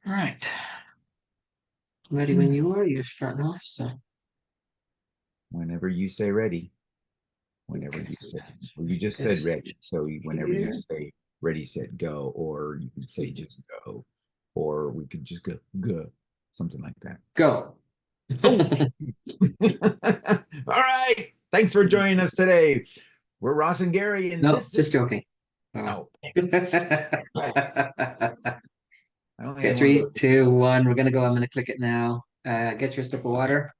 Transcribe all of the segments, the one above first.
All right. Ready when you are. You're starting off. So, Whenever you say ready, whenever okay. you say, Let's well, you make just said this ready. So whenever you here. say ready, set, go, or you can say just go, or we could just go, something like that. Go. Oh, all right. Thanks for joining us today. We're Ross and Gary, and No, this is just joking. Oh. oh, Okay, I only had one of three, those. two, one. We're gonna go. I'm gonna click it now. Get your sip of water.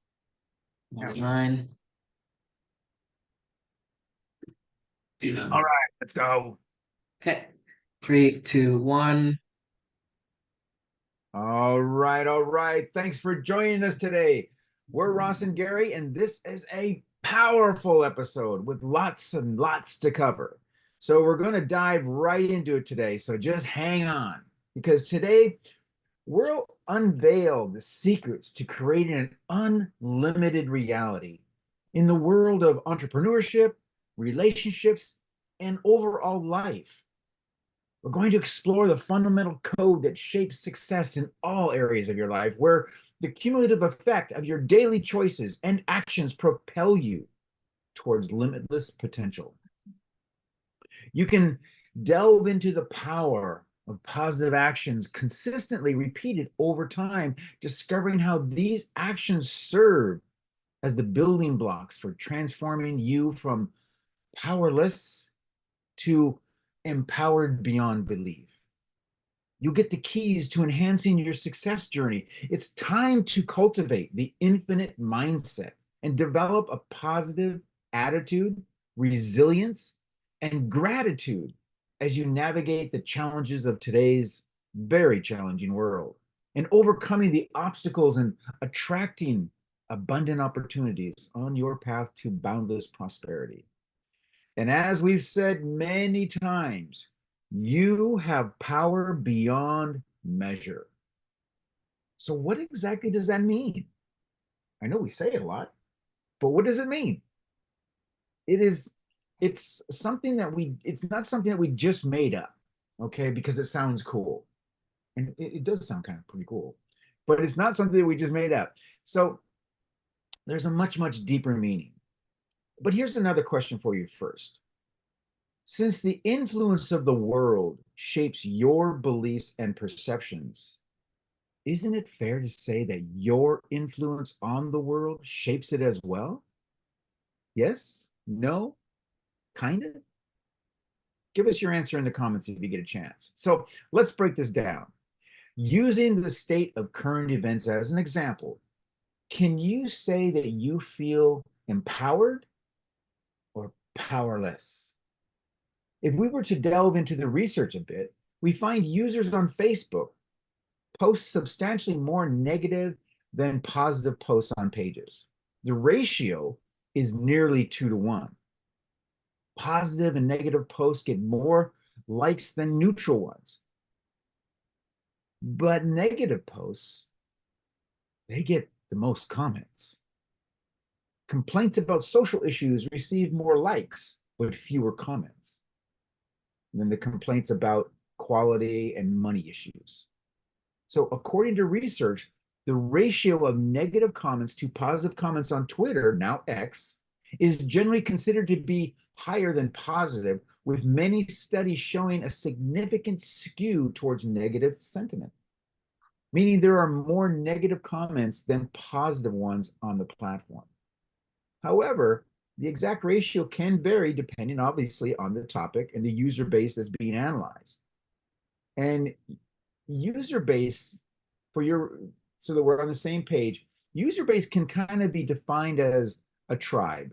Yeah. Mine. All right, let's go. Okay. Three, two, one. All right, all right. Thanks for joining us today. We're Ross and Gary, and this is a powerful episode with lots and lots to cover. So we're going to dive right into it today. So just hang on, because today we'll unveil the secrets to creating an unlimited reality in the world of entrepreneurship, relationships, and overall life. We're going to explore the fundamental code that shapes success in all areas of your life, where the cumulative effect of your daily choices and actions propel you towards limitless potential. You can delve into the power of positive actions consistently repeated over time, discovering how these actions serve as the building blocks for transforming you from powerless to empowered beyond belief. You'll get the keys to enhancing your success journey. It's time to cultivate the infinite mindset and develop a positive attitude, resilience, and gratitude as you navigate the challenges of today's very challenging world and overcoming the obstacles and attracting abundant opportunities on your path to boundless prosperity. And as we've said many times, you have power beyond measure. So, what exactly does that mean? I know we say it a lot, but what does it mean? It is, it's something that it's not something that we just made up, okay, because it sounds cool. And it does sound kind of pretty cool, but it's not something that we just made up. So, there's a much, much deeper meaning. But here's another question for you first. Since the influence of the world shapes your beliefs and perceptions, isn't it fair to say that your influence on the world shapes it as well? Yes? No? Kind of? Give us your answer in the comments if you get a chance. So let's break this down. Using the state of current events as an example, can you say that you feel empowered or powerless? If we were to delve into the research a bit, we find users on Facebook post substantially more negative than positive posts on pages. The ratio is nearly 2 to 1. Positive and negative posts get more likes than neutral ones. But negative posts, they get the most comments. Complaints about social issues receive more likes, but fewer comments than the complaints about quality and money issues. So, according to research, the ratio of negative comments to positive comments on Twitter, now X, is generally considered to be higher than positive, with many studies showing a significant skew towards negative sentiment, meaning there are more negative comments than positive ones on the platform. However, the exact ratio can vary depending, obviously, on the topic and the user base that's being analyzed. And user base for your so that we're on the same page, user base can kind of be defined as a tribe,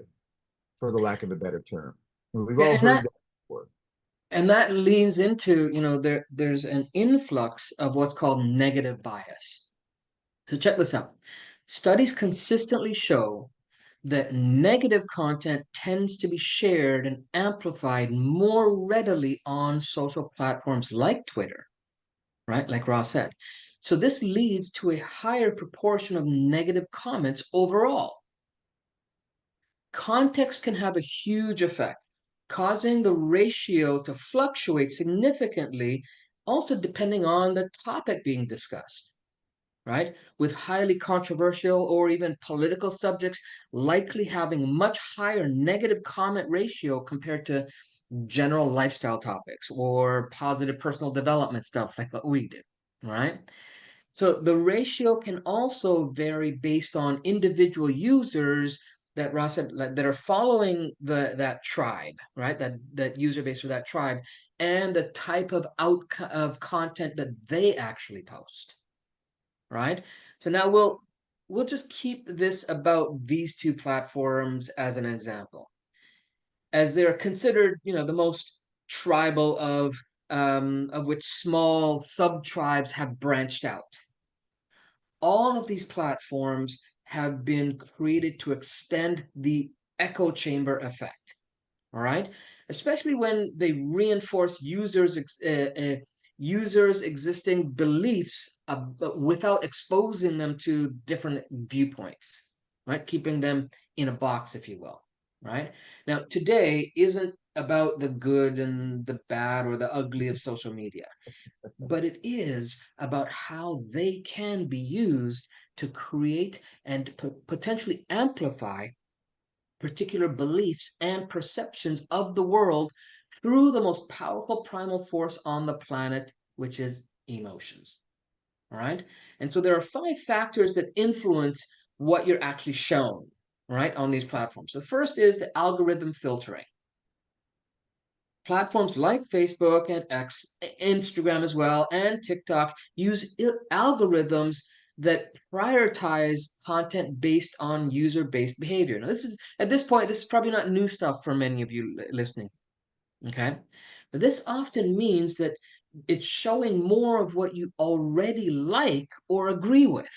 for the lack of a better term. We've Yeah, all heard that before. and that leans into, there's an influx of what's called negative bias. So check this out. Studies consistently show that negative content tends to be shared and amplified more readily on social platforms like Twitter, right? Like Ross said. So this leads to a higher proportion of negative comments overall. Context can have a huge effect, causing the ratio to fluctuate significantly Also, depending on the topic being discussed, right? With highly controversial or even political subjects likely having much higher negative comment ratio compared to general lifestyle topics or positive personal development stuff like what we did, right? So the ratio can also vary based on individual users that Ross said that are following that tribe, right? That user base for that tribe, and the type of of content that they actually post, right? So now we'll just keep this about these two platforms as an example, as they're considered, the most tribal of which small sub tribes have branched out. All of these platforms have been created to extend the echo chamber effect. All right, especially when they reinforce users existing beliefs without exposing them to different viewpoints, right? Keeping them in a box, if you will, right? Now, today isn't about the good and the bad or the ugly of social media, but it is about how they can be used to create and potentially amplify particular beliefs and perceptions of the world through the most powerful primal force on the planet, which is emotions. All right. And so there are 5 factors that influence what you're actually shown, right, on these platforms. The first is the algorithm filtering. Platforms like Facebook and X, Instagram as well, and TikTok use algorithms that prioritize content based on user-based behavior. Now, this is at this point, this is probably not new stuff for many of you listening, okay? But this often means that it's showing more of what you already like or agree with,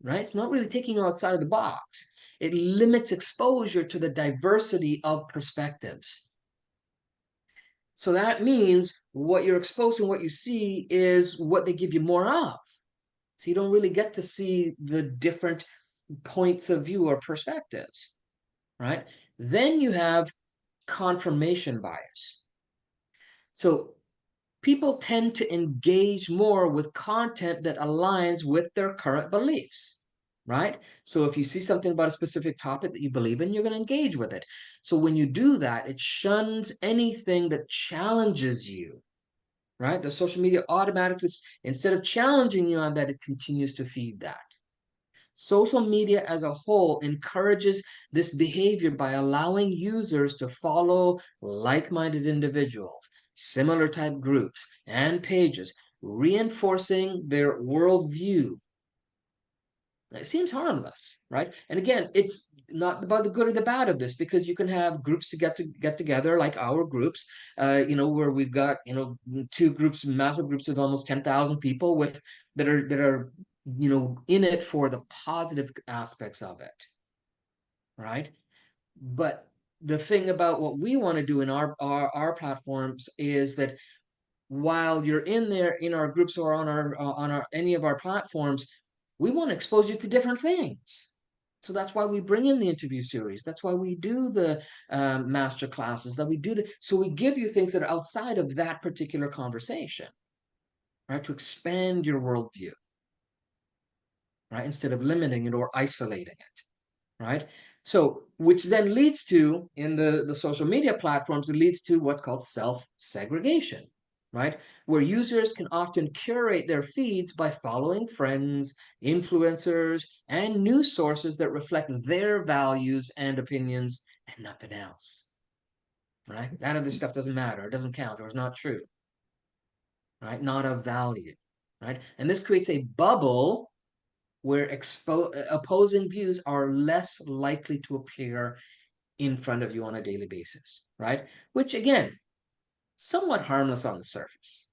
right? It's not really taking you outside of the box. It limits exposure to the diversity of perspectives. So that means what you're exposed to and what you see is what they give you more of. So you don't really get to see the different points of view or perspectives, right? Then you have confirmation bias. So people tend to engage more with content that aligns with their current beliefs, right? So if you see something about a specific topic that you believe in, you're going to engage with it. So when you do that, it shuns anything that challenges you, right? The social media automatically, instead of challenging you on that, it continues to feed that. Social media as a whole encourages this behavior by allowing users to follow like-minded individuals, similar type groups, and pages, reinforcing their worldview. It seems harmless, right? And again, it's not about the good or the bad of this, because you can have groups to get together, like our groups, where we've got 2 groups, massive groups of almost 10,000 people with that are in it for the positive aspects of it, right? But the thing about what we want to do in our platforms is that while you're in there in our groups or on our any of our platforms, we want to expose you to different things. So that's why we bring in the interview series. That's why we do the master classes. That we do so we give you things that are outside of that particular conversation, right? To expand your worldview, right? Instead of limiting it or isolating it, right? So, which then leads to, in the social media platforms, it leads to what's called self-segregation, right? Where users can often curate their feeds by following friends, influencers, and news sources that reflect their values and opinions and nothing else, right? None of this stuff doesn't matter, it doesn't count, or it's not true, right? Not of value, right? And this creates a bubble where opposing views are less likely to appear in front of you on a daily basis, right? Which again, somewhat harmless on the surface.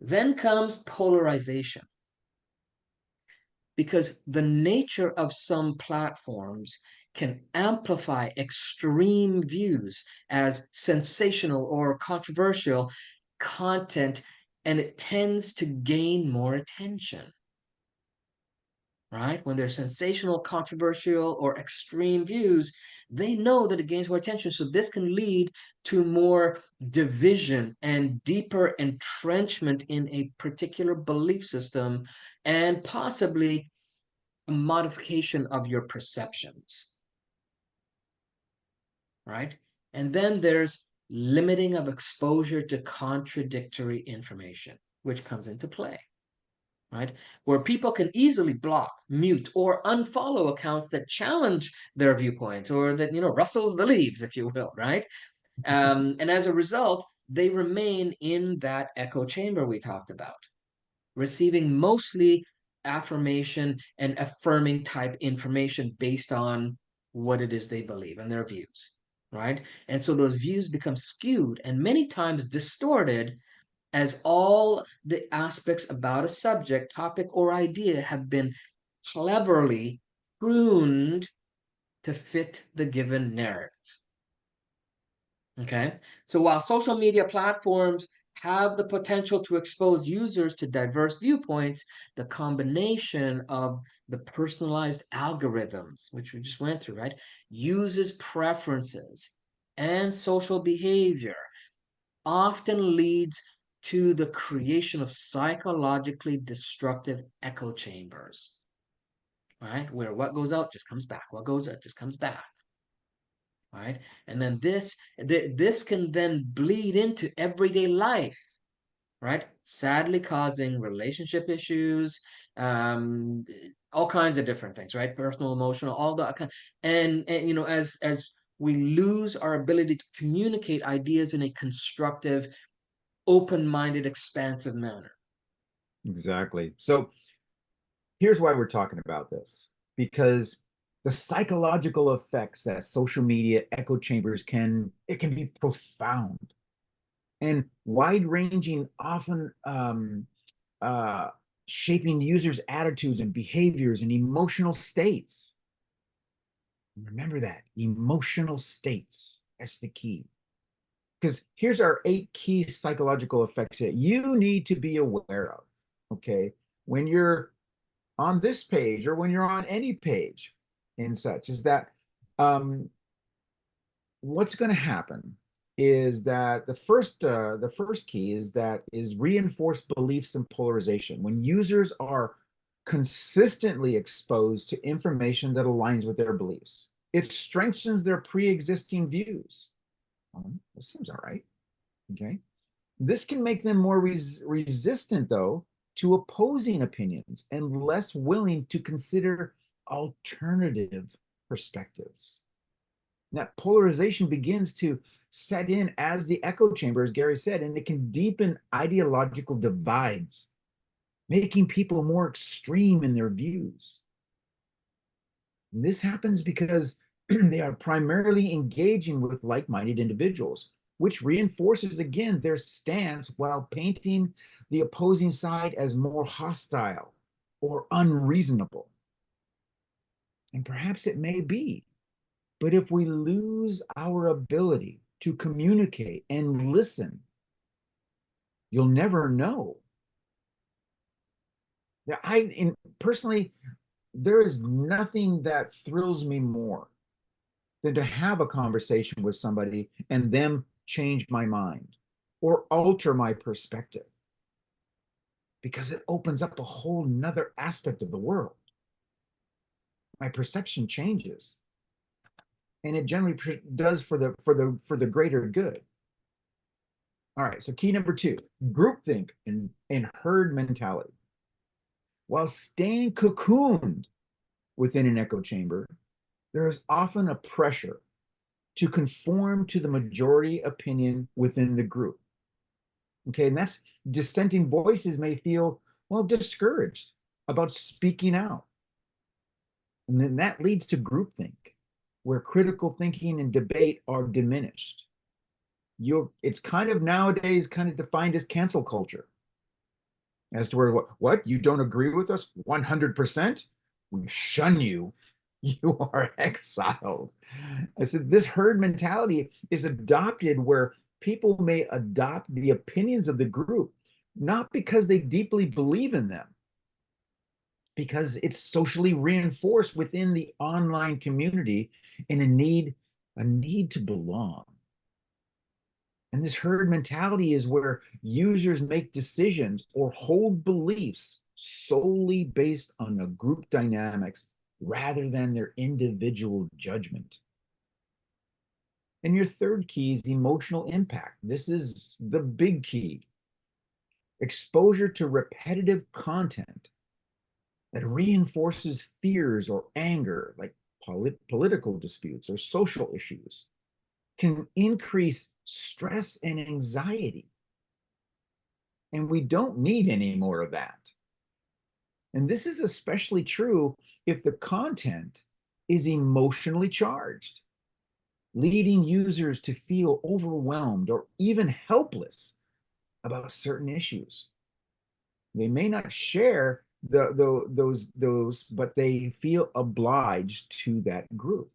Then comes polarization, because the nature of some platforms can amplify extreme views as sensational or controversial content, and it tends to gain more attention, right? When they're sensational, controversial, or extreme views, they know that it gains more attention. So this can lead to more division and deeper entrenchment in a particular belief system and possibly a modification of your perceptions, right? And then there's limiting of exposure to contradictory information, which comes into play, right? Where people can easily block, mute, or unfollow accounts that challenge their viewpoints or that, rustles the leaves, if you will, right? And as a result, they remain in that echo chamber we talked about, receiving mostly affirmation and affirming type information based on what it is they believe and their views, right? And so those views become skewed and many times distorted as all the aspects about a subject, topic, or idea have been cleverly pruned to fit the given narrative. Okay. So while social media platforms have the potential to expose users to diverse viewpoints, the combination of the personalized algorithms, which we just went through, right, uses preferences and social behavior often leads to the creation of psychologically destructive echo chambers, right? Where what goes out just comes back, what goes out just comes back, right? And then this can then bleed into everyday life, right? Sadly, causing relationship issues, um, all kinds of different things, right? Personal, emotional, all that kind. And as we lose our ability to communicate ideas in a constructive, open-minded, expansive manner. Exactly. So here's why we're talking about this, because the psychological effects that social media echo chambers can be profound and wide-ranging, often uh, shaping users' attitudes and behaviors and emotional states. Remember that, emotional states. That's the key. Because here's our 8 key psychological effects that you need to be aware of. Okay. When you're on this page or when you're on any page and such, is that um, what's going to happen is that the first key is reinforced beliefs and polarization. When users are consistently exposed to information that aligns with their beliefs, it strengthens their pre-existing views. This seems all right. Okay. This can make them more resistant, though, to opposing opinions and less willing to consider alternative perspectives. That polarization begins to set in as the echo chamber, as Gary said, and it can deepen ideological divides, making people more extreme in their views. And this happens because they are primarily engaging with like-minded individuals, which reinforces again their stance while painting the opposing side as more hostile or unreasonable. And perhaps it may be, but if we lose our ability to communicate and listen, you'll never know. Personally, there is nothing that thrills me more than to have a conversation with somebody and them change my mind or alter my perspective, because it opens up a whole nother aspect of the world. My perception changes, and it generally does for the greater good. All right, so key number 2, groupthink and herd mentality. While staying cocooned within an echo chamber, there is often a pressure to conform to the majority opinion within the group. Okay, and that's dissenting voices may feel, well, discouraged about speaking out. And then that leads to groupthink, where critical thinking and debate are diminished. It's kind of nowadays kind of defined as cancel culture, as to where what you don't agree with us 100%, we shun you. You are exiled. I said this herd mentality is adopted where people may adopt the opinions of the group not because they deeply believe in them, because it's socially reinforced within the online community in a need to belong. And this herd mentality is where users make decisions or hold beliefs solely based on a group dynamics rather than their individual judgment. And your third key is emotional impact. This is the big key. Exposure to repetitive content that reinforces fears or anger, like political disputes or social issues, can increase stress and anxiety. And we don't need any more of that. And this is especially true if the content is emotionally charged, leading users to feel overwhelmed or even helpless about certain issues. They may not share those, but they feel obliged to that group,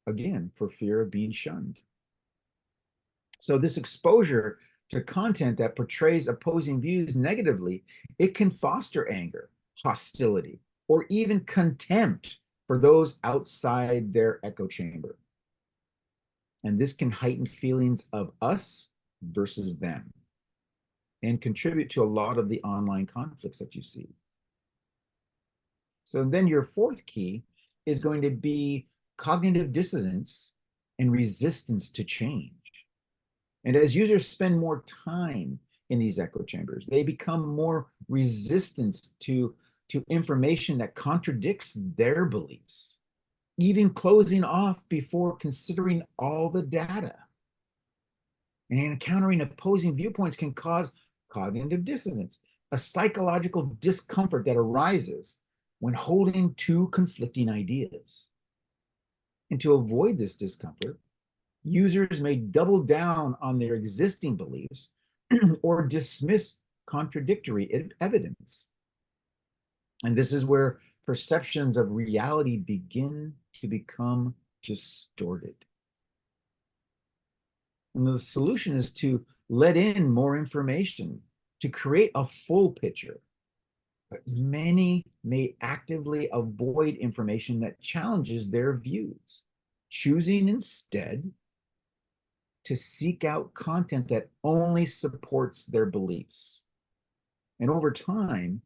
again, for fear of being shunned. So this exposure to content that portrays opposing views negatively, it can foster anger, hostility, or even contempt for those outside their echo chamber. And this can heighten feelings of us versus them and contribute to a lot of the online conflicts that you see. So then your fourth key is going to be cognitive dissonance and resistance to change. And as users spend more time in these echo chambers, they become more resistant to information that contradicts their beliefs, even closing off before considering all the data. And encountering opposing viewpoints can cause cognitive dissonance, a psychological discomfort that arises when holding two conflicting ideas. And to avoid this discomfort, users may double down on their existing beliefs or dismiss contradictory evidence. And this is where perceptions of reality begin to become distorted. And the solution is to let in more information to create a full picture. But many may actively avoid information that challenges their views, choosing instead to seek out content that only supports their beliefs. And over time,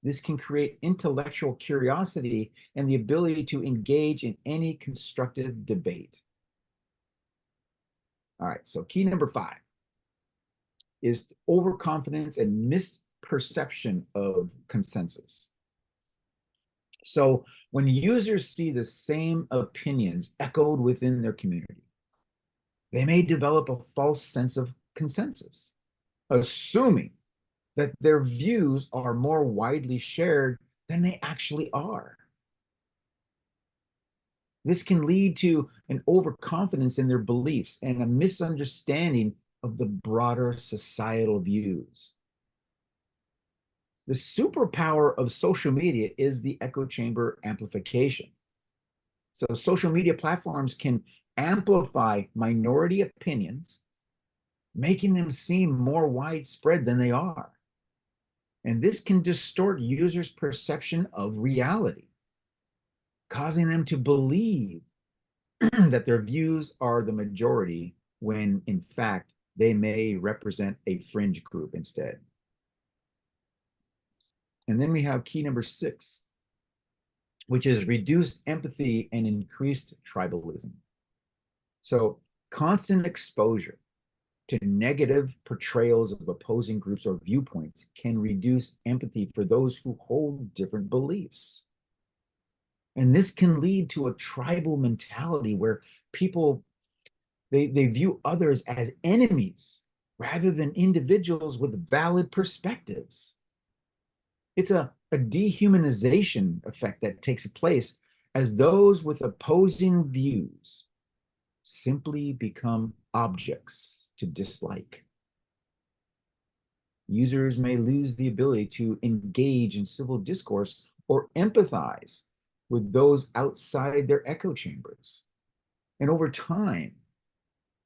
this can create intellectual curiosity and the ability to engage in any constructive debate. All right, so key number 5 is overconfidence and misperception of consensus. So when users see the same opinions echoed within their community, they may develop a false sense of consensus, assuming that their views are more widely shared than they actually are. This can lead to an overconfidence in their beliefs and a misunderstanding of the broader societal views. The superpower of social media is the echo chamber amplification. So social media platforms can amplify minority opinions, making them seem more widespread than they are. And this can distort users' perception of reality, causing them to believe that their views are the majority when in fact they may represent a fringe group instead. And then we have key number 6, which is reduced empathy and increased tribalism. So constant exposure to negative portrayals of opposing groups or viewpoints can reduce empathy for those who hold different beliefs. And this can lead to a tribal mentality where people, they view others as enemies rather than individuals with valid perspectives. It's a dehumanization effect that takes place as those with opposing views simply become objects to dislike. Users may lose the ability to engage in civil discourse or empathize with those outside their echo chambers. And over time,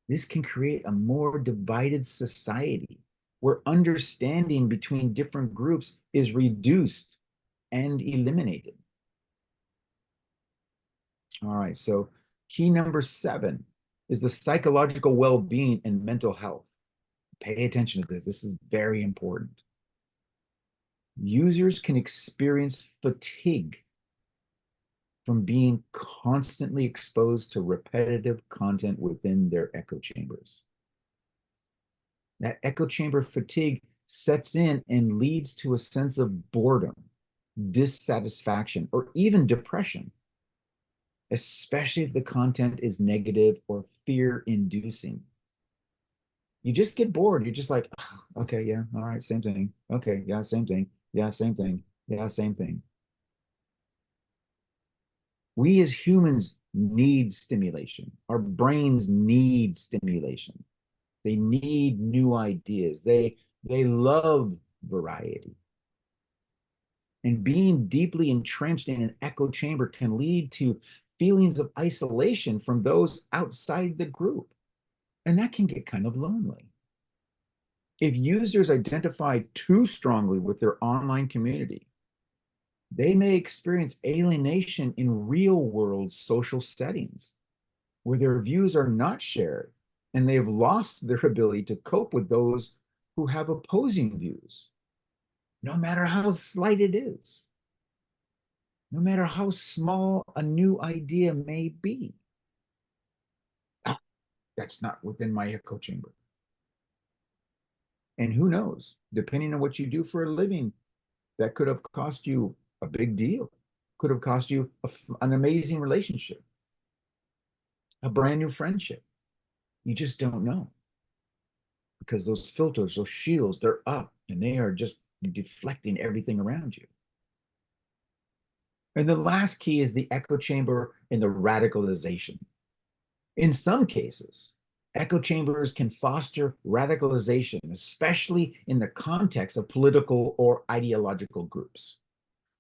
this can create a more divided society where understanding between different groups is reduced and eliminated. All right, so key number 7 is the psychological well-being and mental health. Pay attention to this. This is very important. Users can experience fatigue from being constantly exposed to repetitive content within their echo chambers. That echo chamber fatigue sets in and leads to a sense of boredom, dissatisfaction, or even depression, especially if the content is negative or fear-inducing. You just get bored. You're just like, oh, okay, yeah, all right, same thing. Okay, yeah, same thing. Yeah, same thing. Yeah, same thing. We as humans need stimulation. Our brains need stimulation. They need new ideas. They love variety. And being deeply entrenched in an echo chamber can lead to feelings of isolation from those outside the group. And that can get kind of lonely. If users identify too strongly with their online community, they may experience alienation in real world social settings where their views are not shared and they have lost their ability to cope with those who have opposing views, no matter how slight it is, no matter how small a new idea may be. Ah, that's not within my echo chamber. And who knows, depending on what you do for a living, that could have cost you a big deal, could have cost you an amazing relationship, a brand new friendship. You just don't know because those filters, those shields, they're up and they are just deflecting everything around you. And the last key is the echo chamber and the radicalization. In some cases, echo chambers can foster radicalization, especially in the context of political or ideological groups.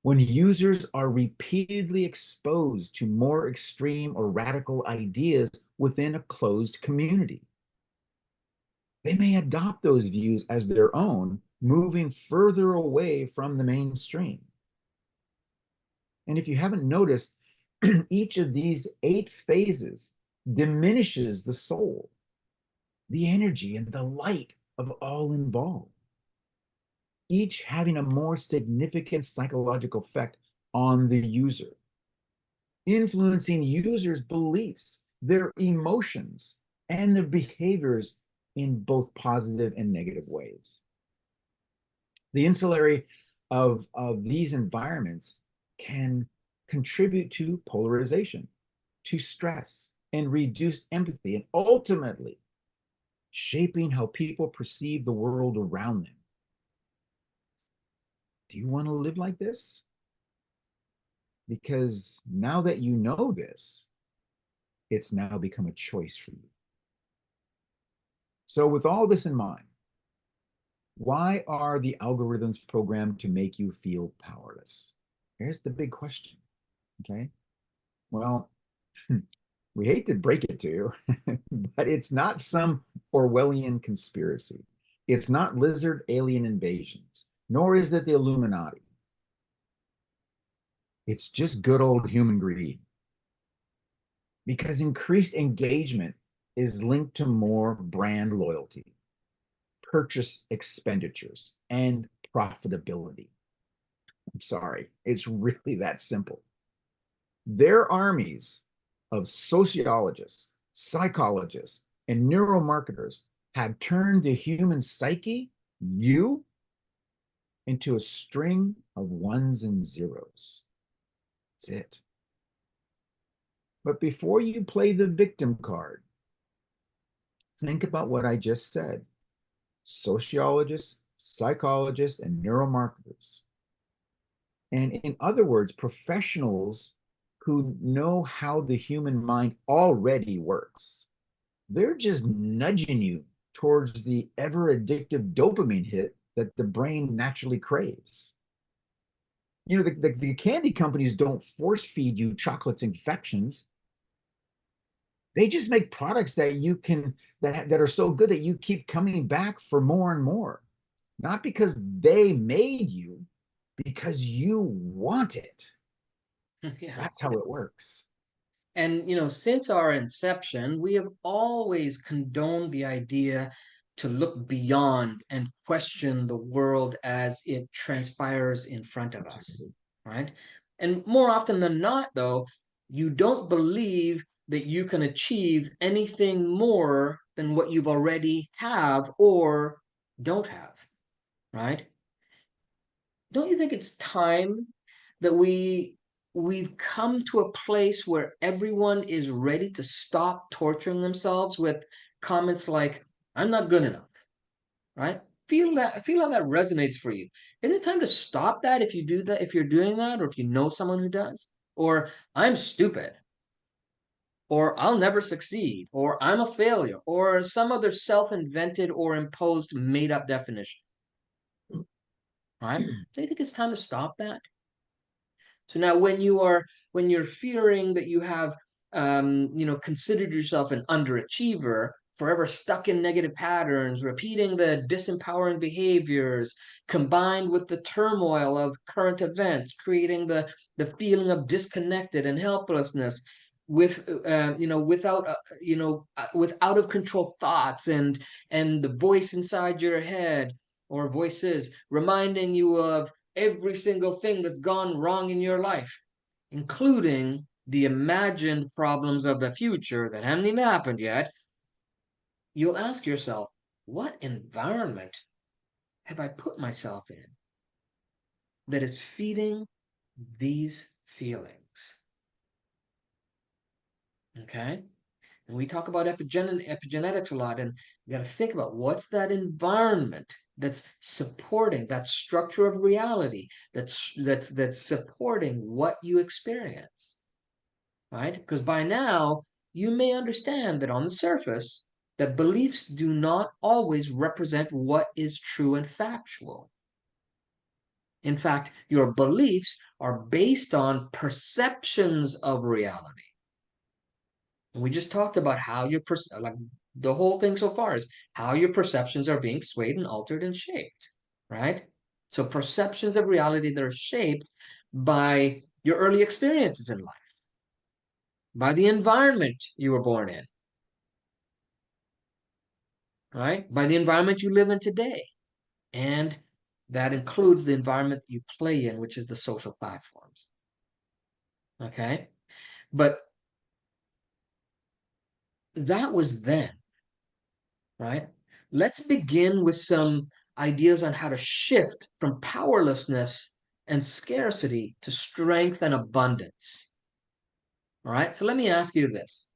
When users are repeatedly exposed to more extreme or radical ideas within a closed community, they may adopt those views as their own, moving further away from the mainstream. And if you haven't noticed, each of these 8 phases diminishes the soul, the energy, and the light of all involved, each having a more significant psychological effect on the user, influencing users' beliefs, their emotions, and their behaviors in both positive and negative ways. The insularity of these environments can contribute to polarization, to stress, and reduced empathy, and ultimately shaping how people perceive the world around them. Do you want to live like this? Because now that you know this, it's now become a choice for you. So, with all this in mind, why are the algorithms programmed to make you feel powerless? Here's the big question. Okay. Well, we hate to break it to you, but it's not some Orwellian conspiracy. It's not lizard alien invasions, nor is it the Illuminati. It's just good old human greed. Because increased engagement is linked to more brand loyalty, purchase expenditures, and profitability. I'm sorry, it's really that simple. Their armies of sociologists, psychologists, and neuromarketers have turned the human psyche, you, into a string of ones and zeros. That's it. But before you play the victim card, think about what I just said. Sociologists, psychologists, and neuromarketers. And in other words, professionals who know how the human mind already works. They're just nudging you towards the ever addictive dopamine hit that the brain naturally craves. You know, the candy companies don't force feed you chocolates and confections. They just make products that you can that are so good that you keep coming back for more and more. Not because they made you, because you want it. Yeah. That's how it works. And, since our inception, we have always condoned the idea to look beyond and question the world as it transpires in front of us, Absolutely. right? And more often than not, though, you don't believe that you can achieve anything more than what you've already have or don't have, right? Don't you think it's time that we've come to a place where everyone is ready to stop torturing themselves with comments like I'm not good enough, right? Feel how that resonates for you. Is it time to stop that if you do that, if you're doing that, or if you know someone who does? Or I'm stupid, or I'll never succeed, or I'm a failure, or some other self-invented or imposed made-up definition, right? Do you think it's time to stop that? So now when you're fearing that you have considered yourself an underachiever, forever stuck in negative patterns, repeating the disempowering behaviors, combined with the turmoil of current events, creating the feeling of disconnected and helplessness with with out of control thoughts and the voice inside your head or voices reminding you of every single thing that's gone wrong in your life, including the imagined problems of the future that haven't even happened yet, you'll ask yourself, what environment have I put myself in that is feeding these feelings? Okay? And we talk about epigenetics a lot, and you got to think about what's that environment that's supporting that structure of reality, that's supporting what you experience, right? Because by now you may understand that on the surface, that beliefs do not always represent what is true and factual. In fact, your beliefs are based on perceptions of reality. And we just talked about how like the whole thing so far is how your perceptions are being swayed and altered and shaped, right? So perceptions of reality that are shaped by your early experiences in life, by the environment you were born in, right? By the environment you live in today. And that includes the environment you play in, which is the social platforms. Okay. But that was then, right? Let's begin with some ideas on how to shift from powerlessness and scarcity to strength and abundance. All right. So let me ask you this.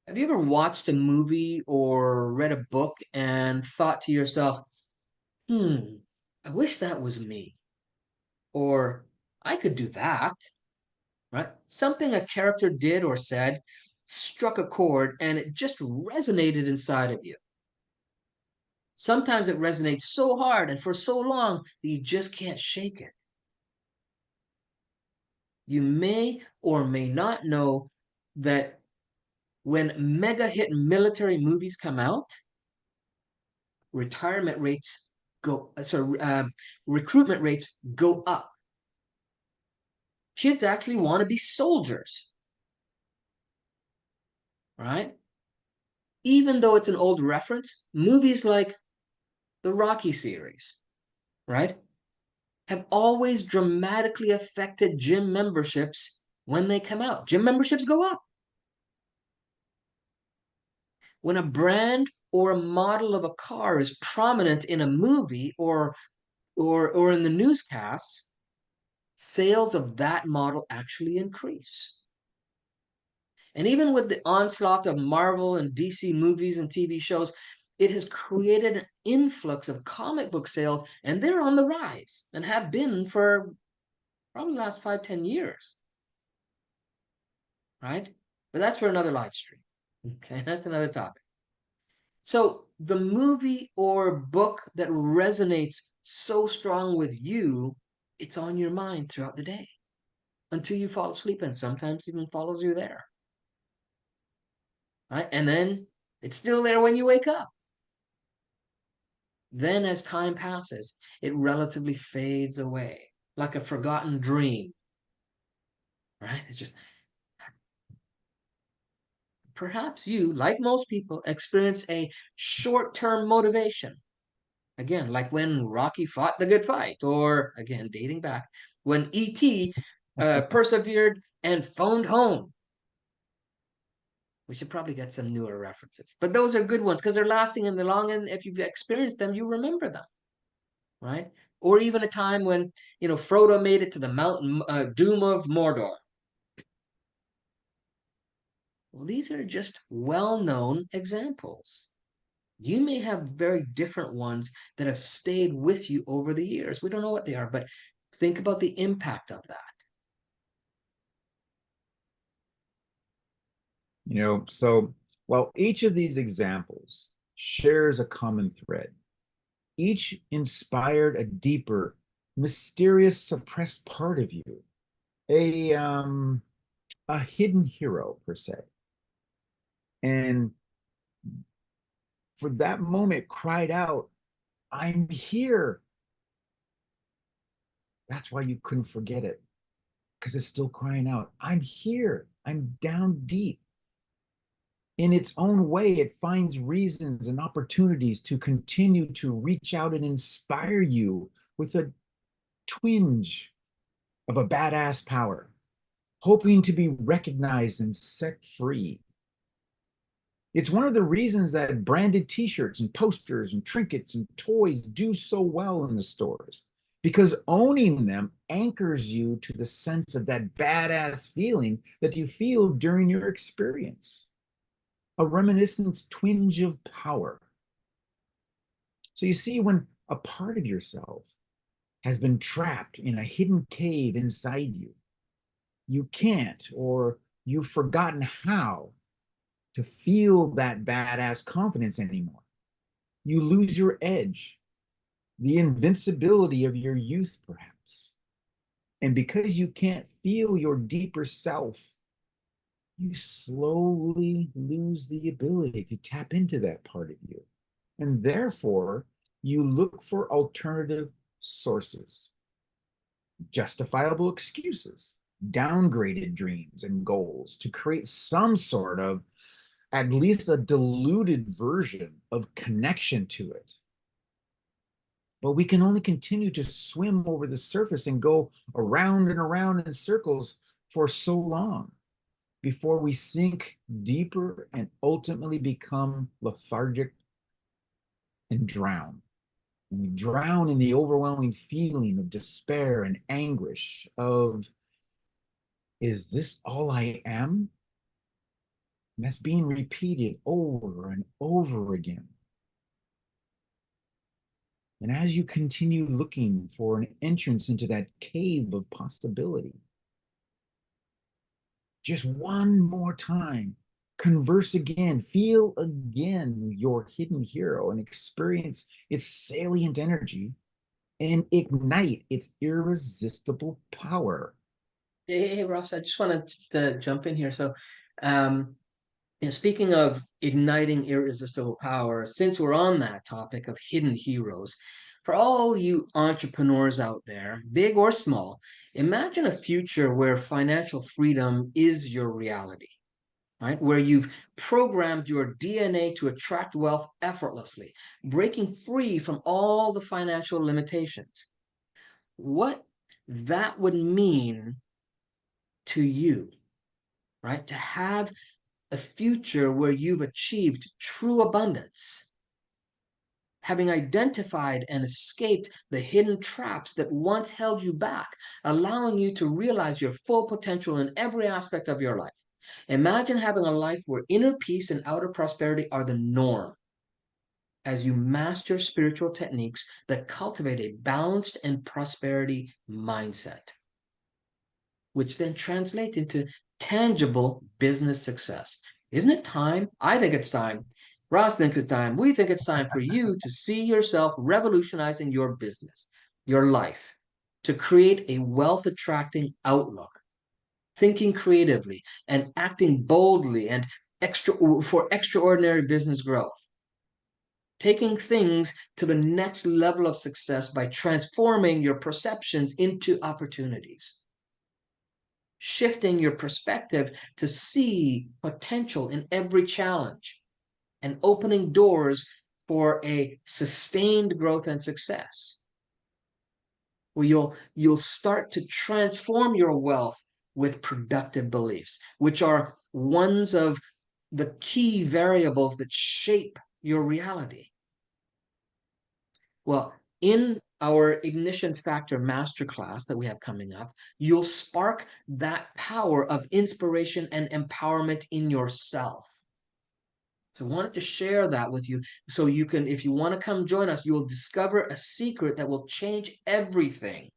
Have you ever watched a movie or read a book and thought to yourself, hmm, I wish that was me? Or I could do that, right? Something a character did or said struck a chord and it just resonated inside of you. Sometimes it resonates so hard and for so long that you just can't shake it. You may or may not know that when mega hit military movies come out, retirement rates go, sorry, recruitment rates go up. Kids actually want to be soldiers, right? Even though it's an old reference, movies like the Rocky series, right, have always dramatically affected gym memberships when they come out. Gym memberships go up. When a brand or a model of a car is prominent in a movie or in the newscasts, sales of that model actually increase. And even with the onslaught of Marvel and DC movies and TV shows, it has created an influx of comic book sales, and they're on the rise and have been for probably the last 5, 10 years, right? But that's for another live stream. Okay, that's another topic. So the movie or book that resonates so strong with you, it's on your mind throughout the day until you fall asleep, and sometimes even follows you there, right? And then it's still there when you wake up. Then, as time passes, it relatively fades away, like a forgotten dream, right? It's just perhaps you, like most people, experience a short term motivation. Again, like when Rocky fought the good fight, or again, dating back, when E.T. Persevered and phoned home. We should probably get some newer references. But those are good ones because they're lasting in the long end. If you've experienced them, you remember them, right? Or even a time when, Frodo made it to the mountain doom of Mordor. Well, these are just well-known examples. You may have very different ones that have stayed with you over the years. We don't know what they are, but think about the impact of that. So while each of these examples shares a common thread, each inspired a deeper, mysterious, suppressed part of you, a hidden hero per se. And for that moment, cried out, "I'm here." That's why you couldn't forget it, because it's still crying out, "I'm here. I'm down deep." In its own way, it finds reasons and opportunities to continue to reach out and inspire you with a twinge of a badass power, hoping to be recognized and set free. It's one of the reasons that branded t-shirts and posters and trinkets and toys do so well in the stores, because owning them anchors you to the sense of that badass feeling that you feel during your experience, a reminiscent twinge of power. So you see, when a part of yourself has been trapped in a hidden cave inside you, you can't, or you've forgotten how to feel that badass confidence anymore. You lose your edge, the invincibility of your youth, perhaps. And because you can't feel your deeper self, you slowly lose the ability to tap into that part of you. And therefore, you look for alternative sources, justifiable excuses, downgraded dreams and goals to create some sort of, at least a diluted version of connection to it. But we can only continue to swim over the surface and go around and around in circles for so long before we sink deeper and ultimately become lethargic and drown. And we drown in the overwhelming feeling of despair and anguish of, is this all I am? And that's being repeated over and over again. And as you continue looking for an entrance into that cave of possibility, just one more time, converse again, feel again your hidden hero and experience its salient energy and ignite its irresistible power. Hey, Ross, I just wanted to jump in here. So, um, speaking of igniting irresistible power, since we're on that topic of hidden heroes, for all you entrepreneurs out there, big or small, imagine a future where financial freedom is your reality, right? Where you've programmed your DNA to attract wealth effortlessly, breaking free from all the financial limitations. What that would mean to you, right? To have a future where you've achieved true abundance, having identified and escaped the hidden traps that once held you back, allowing you to realize your full potential in every aspect of your life. Imagine having a life where inner peace and outer prosperity are the norm as you master spiritual techniques that cultivate a balanced and prosperity mindset, which then translate into tangible business success. Isn't it time? I think it's time. Ross thinks it's time. We think it's time for you to see yourself revolutionizing your business, your life, to create a wealth attracting outlook, thinking creatively and acting boldly and for extraordinary business growth, taking things to the next level of success by transforming your perceptions into opportunities, shifting your perspective to see potential in every challenge, and opening doors for a sustained growth and success, where you'll start to transform your wealth with productive beliefs, which are ones of the key variables that shape your reality. Well, in our Ignition Factor Masterclass that we have coming up, you'll spark that power of inspiration and empowerment in yourself. So I wanted to share that with you so you can, if you want to come join us, you'll discover a secret that will change everything,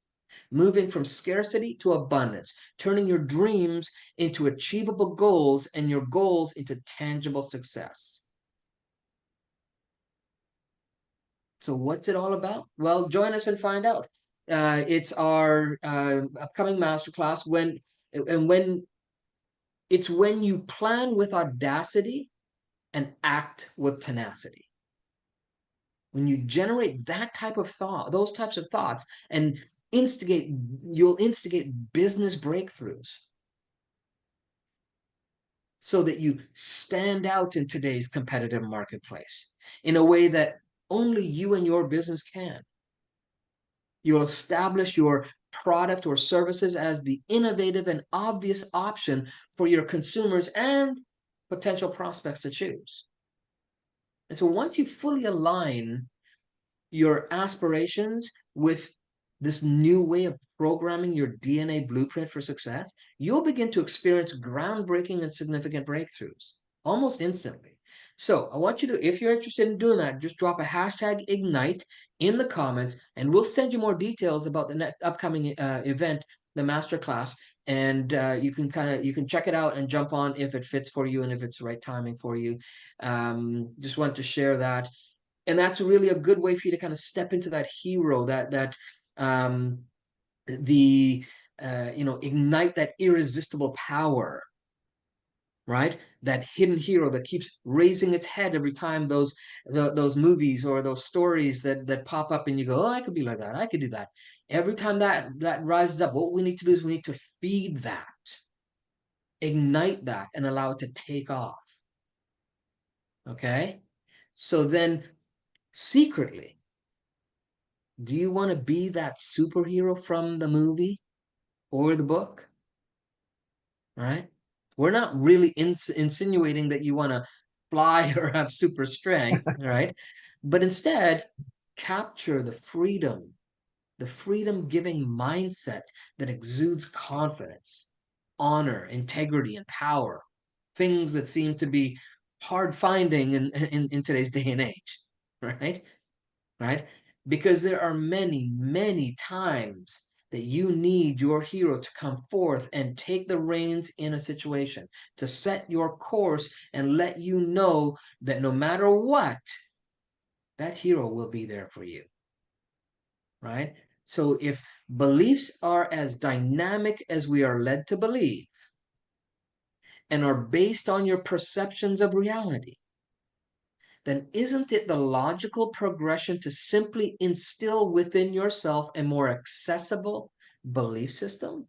moving from scarcity to abundance, turning your dreams into achievable goals and your goals into tangible success. So what's it all about? Well, join us and find out. It's our upcoming masterclass when you plan with audacity and act with tenacity. When you generate that type of thought, those types of thoughts, and you'll instigate business breakthroughs so that you stand out in today's competitive marketplace in a way that only you and your business can. You'll establish your product or services as the innovative and obvious option for your consumers and potential prospects to choose. And so once you fully align your aspirations with this new way of programming your DNA blueprint for success, you'll begin to experience groundbreaking and significant breakthroughs almost instantly. So I want you to, if you're interested in doing that, just drop a hashtag Ignite in the comments, and we'll send you more details about the upcoming event, the masterclass, and you can check it out and jump on if it fits for you and if it's the right timing for you. Just want to share that, and that's really a good way for you to kind of step into that hero, um the ignite that irresistible power, right? That hidden hero that keeps raising its head every time those movies or those stories that pop up, and you go, oh, I could be like that, I could do that. Every time that rises up, what we need to do is we need to feed that, ignite that, and allow it to take off. Okay, so then secretly, do you want to be that superhero from the movie or the book? Right? We're not really insinuating that you want to fly or have super strength, right? But instead, capture the freedom giving mindset that exudes confidence, honor, integrity, and power. Things that seem to be hard finding in today's day and age, right? Right? Because there are many, many times that you need your hero to come forth and take the reins in a situation, to set your course and let you know that no matter what, that hero will be there for you, right? So if beliefs are as dynamic as we are led to believe and are based on your perceptions of reality, then isn't it the logical progression to simply instill within yourself a more accessible belief system,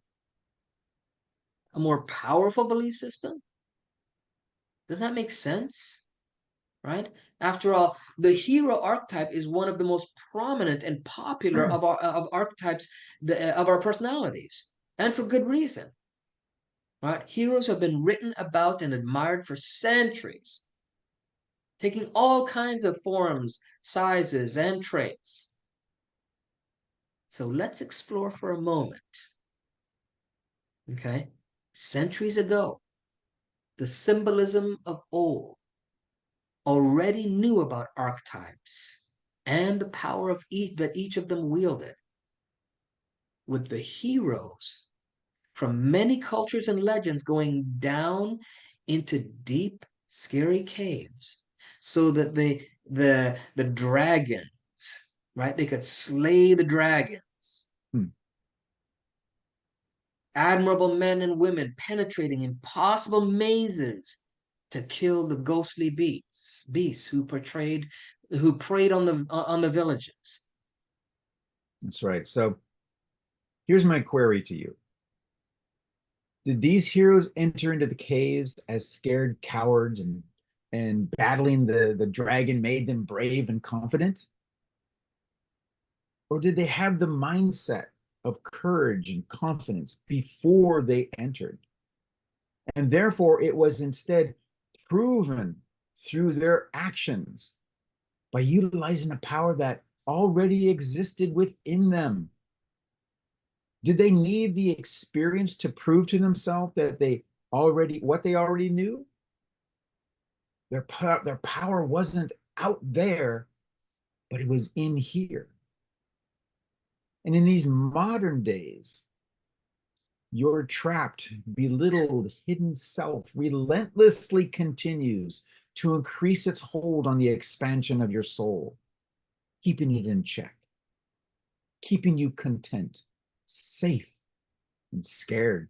a more powerful belief system? Does that make sense? Right? After all, the hero archetype is one of the most prominent and popular of our of archetypes of our personalities, and for good reason. Right? Heroes have been written about and admired for centuries, taking all kinds of forms, sizes, and traits. So let's explore for a moment. Okay. Centuries ago, the symbolism of old already knew about archetypes and the power of each of them wielded, with the heroes from many cultures and legends going down into deep, scary caves so that the dragons, right? They could slay the dragons. Admirable men and women penetrating impossible mazes to kill the ghostly beasts who portrayed who preyed on the villages. That's right. So here's my query to you. Did these heroes enter into the caves as scared cowards and battling the dragon made them brave and confident? Or did they have the mindset of courage and confidence before they entered? And therefore, it was instead proven through their actions by utilizing a power that already existed within them. Did they need the experience to prove to themselves that what they already knew? Their power wasn't out there, but it was in here. And in these modern days, your trapped, belittled, hidden self relentlessly continues to increase its hold on the expansion of your soul, keeping it in check, keeping you content, safe, and scared.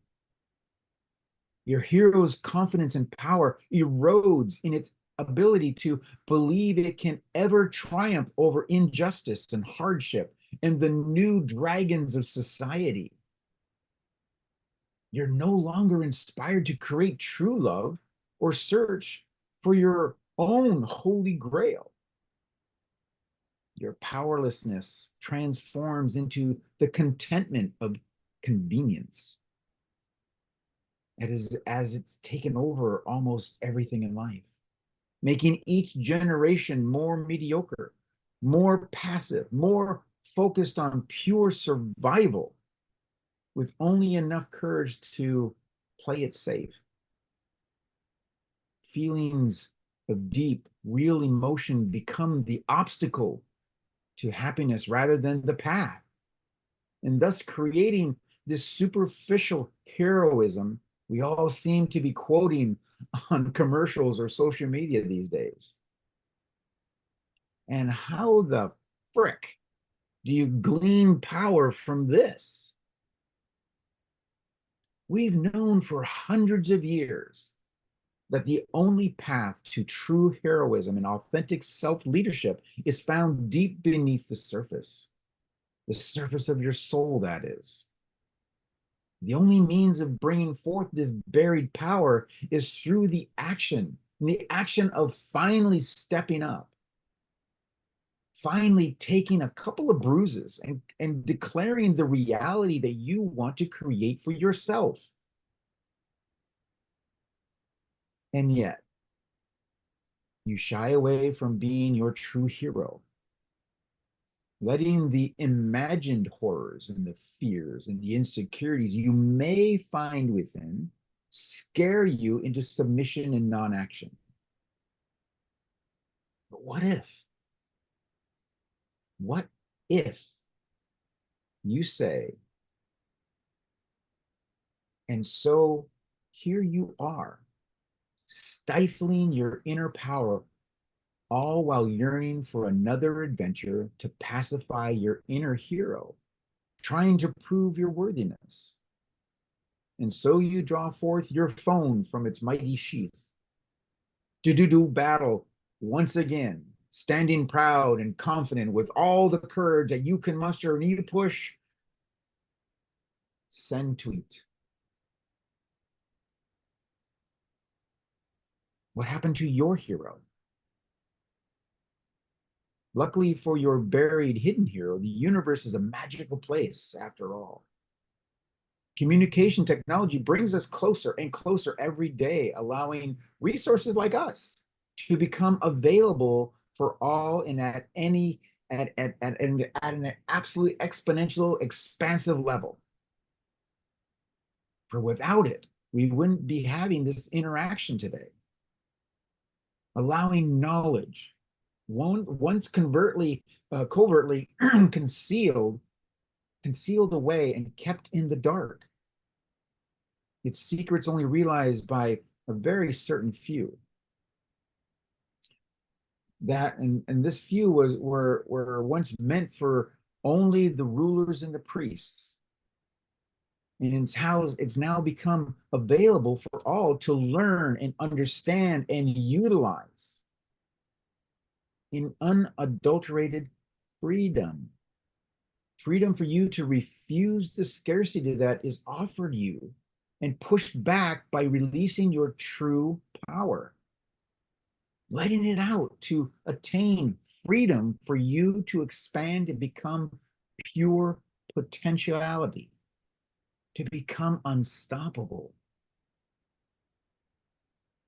Your hero's confidence and power erodes in its ability to believe it can ever triumph over injustice and hardship and the new dragons of society. You're no longer inspired to create true love or search for your own holy grail. Your powerlessness transforms into the contentment of convenience. As it's taken over almost everything in life, making each generation more mediocre, more passive, more focused on pure survival, with only enough courage to play it safe. Feelings of deep, real emotion become the obstacle to happiness rather than the path, and thus creating this superficial heroism we all seem to be quoting on commercials or social media these days. And how the frick do you glean power from this? We've known for hundreds of years that the only path to true heroism and authentic self-leadership is found deep beneath the surface of your soul, that is. The only means of bringing forth this buried power is through the action of finally stepping up, finally taking a couple of bruises and declaring the reality that you want to create for yourself. And yet, you shy away from being your true hero, letting the imagined horrors and the fears and the insecurities you may find within scare you into submission and non-action. But what if you say, and so here you are, stifling your inner power, all while yearning for another adventure to pacify your inner hero, trying to prove your worthiness. And so you draw forth your phone from its mighty sheath to do battle once again, standing proud and confident with all the courage that you can muster, and you push send tweet. What happened to your hero? Luckily for your buried hidden hero, the universe is a magical place after all. Communication technology brings us closer and closer every day, allowing resources like us to become available for all and at an absolute exponential, expansive level. For without it, we wouldn't be having this interaction today. Allowing knowledge, once covertly concealed away and kept in the dark. Its secrets only realized by a very certain few. That and this few were once meant for only the rulers and the priests. And it's now become available for all to learn and understand and utilize. in unadulterated freedom. Freedom for you to refuse the scarcity that is offered you and push back by releasing your true power, letting it out to attain freedom for you to expand and become pure potentiality, to become unstoppable.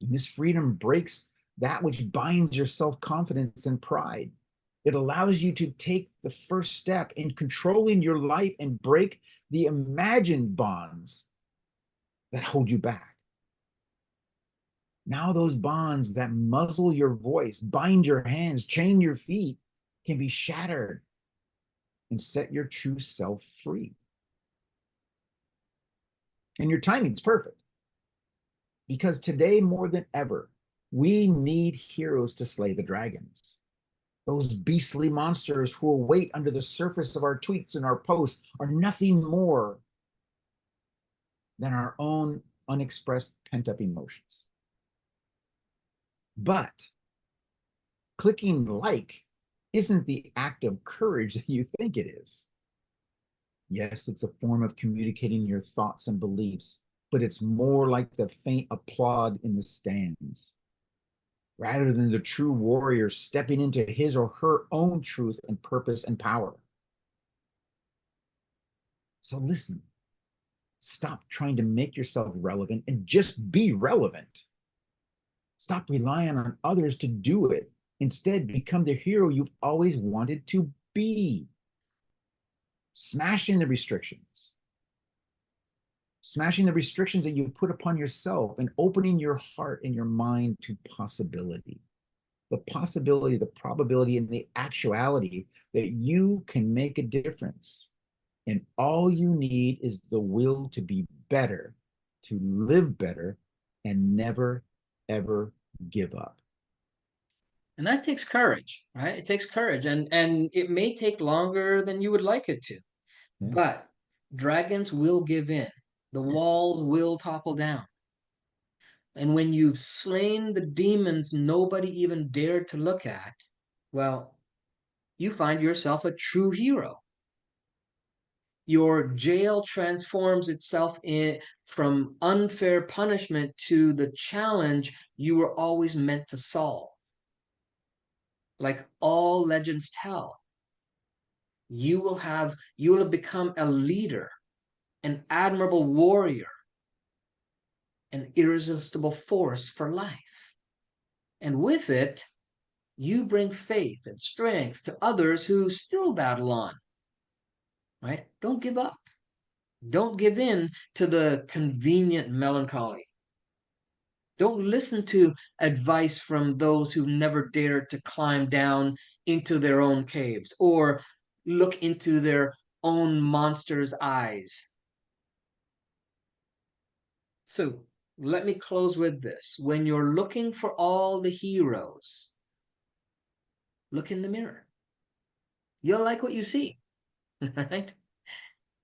And this freedom breaks that which binds your self-confidence and pride. It allows you to take the first step in controlling your life and break the imagined bonds that hold you back. Now those bonds that muzzle your voice, bind your hands, chain your feet, can be shattered and set your true self free. And your timing's perfect, because today more than ever, we need heroes to slay the dragons. Those beastly monsters who await under the surface of our tweets and our posts are nothing more than our own unexpressed pent-up emotions. But clicking like isn't the act of courage that you think it is. Yes, it's a form of communicating your thoughts and beliefs, but it's more like the faint applaud in the stands, rather than the true warrior stepping into his or her own truth and purpose and power. So listen, stop trying to make yourself relevant and just be relevant. Stop relying on others to do it. Instead, become the hero you've always wanted to be. Smashing the restrictions. Smashing the restrictions that you put upon yourself and opening your heart and your mind to possibility. The possibility, the probability, and the actuality that you can make a difference. And all you need is the will to be better, to live better, and never, ever give up. And that takes courage, right? It takes courage, and it may take longer than you would like it to, Yeah. but dragons will give in. The walls will topple down. And when you've slain the demons nobody even dared to look at, well, you find yourself a true hero. Your jail transforms itself from unfair punishment to the challenge you were always meant to solve. Like all legends tell, you will have become a leader, an admirable warrior, an irresistible force for life. And with it, you bring faith and strength to others who still battle on. Right? Don't give up. Don't give in to the convenient melancholy. Don't listen to advice from those who never dared to climb down into their own caves or look into their own monster's eyes. So let me close with this. When you're looking for all the heroes, look in the mirror. You'll like what you see, right?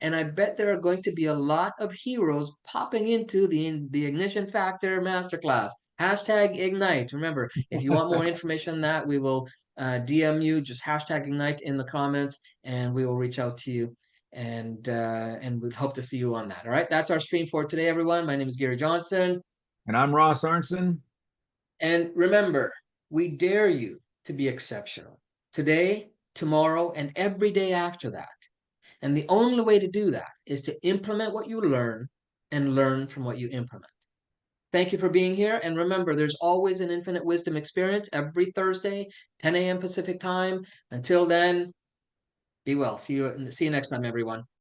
And I bet there are going to be a lot of heroes popping into the Ignition Factor Masterclass. Hashtag Ignite. Remember, if you want more information on that, we will DM you. Just hashtag Ignite in the comments, and we will reach out to you. And we'd hope to see you on that. All right, that's our stream for today, everyone. My name is Gary Johnson, And I'm Ross Arnson. and remember, we dare you to be exceptional today, tomorrow, and every day after that. And the only way to do that is to implement what you learn and learn from what you implement. Thank you for being here. And remember, there's always an infinite wisdom experience every Thursday, 10 a.m. Pacific time. Until then, be well. See you next time, everyone.